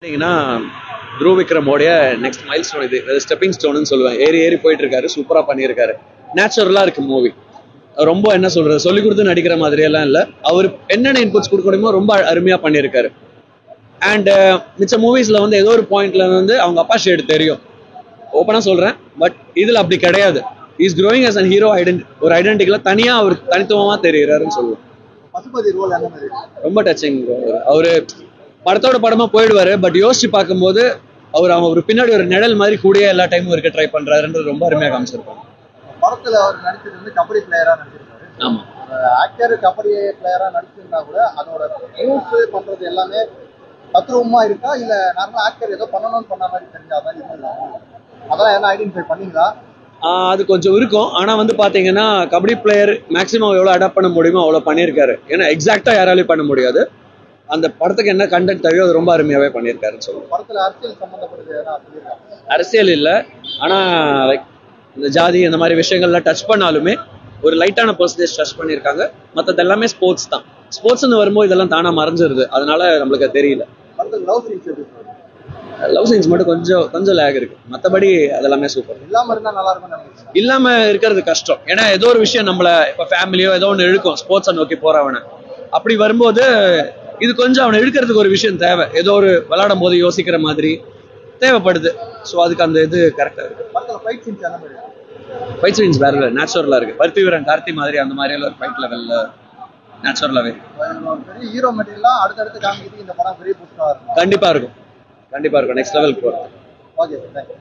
Dhruv விக்ரமோடைய next mile stone இது stepping ஸ்டோன்னு சொல்லுவேன். ஏறி ஏறி போயிட்டு இருக்காரு, சூப்பரா பண்ணியிருக்காரு. நேச்சுரலா இருக்கு மூவி. ரொம்ப என்ன சொல்றது, சொல்லி கொடுத்து நடிக்கிற மாதிரியெல்லாம் இல்லை. அவர் என்னென்ன இன்புட்ஸ் கொடுக்க முடியுமோ ரொம்ப அருமையா பண்ணியிருக்காரு. அண்ட் மிச்ச மூவிஸ்ல வந்து ஏதோ ஒரு பாயிண்ட்ல வந்து அவங்க அப்பா ஷேடு தெரியும், ஓப்பனா சொல்றேன். பட் இதுல அப்படி கிடையாது. Is growing as an hero ஒரு ஐடென்டிட்டில தனியா அவர் தனித்துவமா தெரியுறாருன்னு சொல்லுவோம். ரொம்ப டச்சிங். அவரு படத்தோட படமா போயிடுவாரு. பட் யோசிச்சு பார்க்கும்போது அவர் பின்னாடி ஒரு நிழல் மாதிரி கூடிய எல்லா டைமும் இருக்க ட்ரை பண்றாருன்றது ரொம்ப அருமையா காமிச்சிருப்பாங்க. படத்துல அவர் நடிச்சது வந்து கபடி பிளேயரா நடிச்சிருக்காரு. ஆமா, ஆக்டர் கபடி பிளேயரா நடிச்சிருந்தா கூட அதோட மூவ்ஸ் பண்றது எல்லாமே தத்ரூபமா இருக்கா, இல்ல நார்மலா ஆக்டர் ஏதோ பண்ணணும்னு பண்ண மாதிரி தெரிஞ்சா மாதிரி அதெல்லாம் என்ன ஐடென்டிஃபை பண்ணீங்களா? அது கொஞ்சம் இருக்கும். ஆனா வந்து பாத்தீங்கன்னா கபடி பிளேயர் மேக்ஸிமம் எவ்வளவு அடாப்ட் பண்ண முடியுமோ அவ்வளவு பண்ணியிருக்காரு. ஏன்னா எக்ஸாக்டா யாராலையும் பண்ண முடியாது. அந்த படத்துக்கு என்ன கண்டென்ட் தேவையோ அது ரொம்ப அருமையாவே பண்ணியிருக்காருன்னு சொல்லுவோம். படத்துல அரசியல் சம்பந்தப்பட்டது அரசியல் இல்லை, ஆனா லைக் இந்த ஜாதி இந்த மாதிரி விஷயங்கள்லாம் டச் பண்ணாலுமே ஒரு லைட்டான பர்சன்டேஜ் டச் பண்ணியிருக்காங்க. மற்றது எல்லாமே ஸ்போர்ட்ஸ் தான். ஸ்போர்ட்ஸ்னு வரும்போது இதெல்லாம் தானா மறைஞ்சிருது, அதனால நம்மளுக்கு தெரியல. லவ் சீன்ஸ் மட்டும் கொஞ்சம் லேக் இருக்கு. மற்றபடி அதெல்லாமே சூப்பர். இல்லாம இருக்கிறது கஷ்டம். ஏன்னா ஏதோ ஒரு விஷயம் நம்மள இப்ப ஃபேமிலியோ ஏதோ ஒன்று இழுக்கும் ஸ்போர்ட்ஸை நோக்கி போறவன. அப்படி வரும்போது இது கொஞ்சம் அவனை இழுக்கிறதுக்கு ஒரு விஷயம் தேவை. ஏதோ ஒரு விளையாடும் போது யோசிக்கிற மாதிரி தேவைப்படுது. ஸோ அதுக்கு அந்த இது கரெக்டா இருக்கு. ஃபைட் சீன்ஸ் வேற நேச்சுரலா இருக்கு. பருத்தி வீரன் கார்த்தி மாதிரி அந்த மாதிரி எல்லாம் ஃபைட் லெவல்ல நேச்சுரலாவே ஹீரோ மெட்டீரியலா அடுத்தடுத்து காமிக்கிறதுக்கு இந்த படம் பெரிய புஷ்டா இருக்கும். கண்டிப்பா இருக்கும். நெக்ஸ்ட் லெவலுக்கு போறது. Okay, thank you.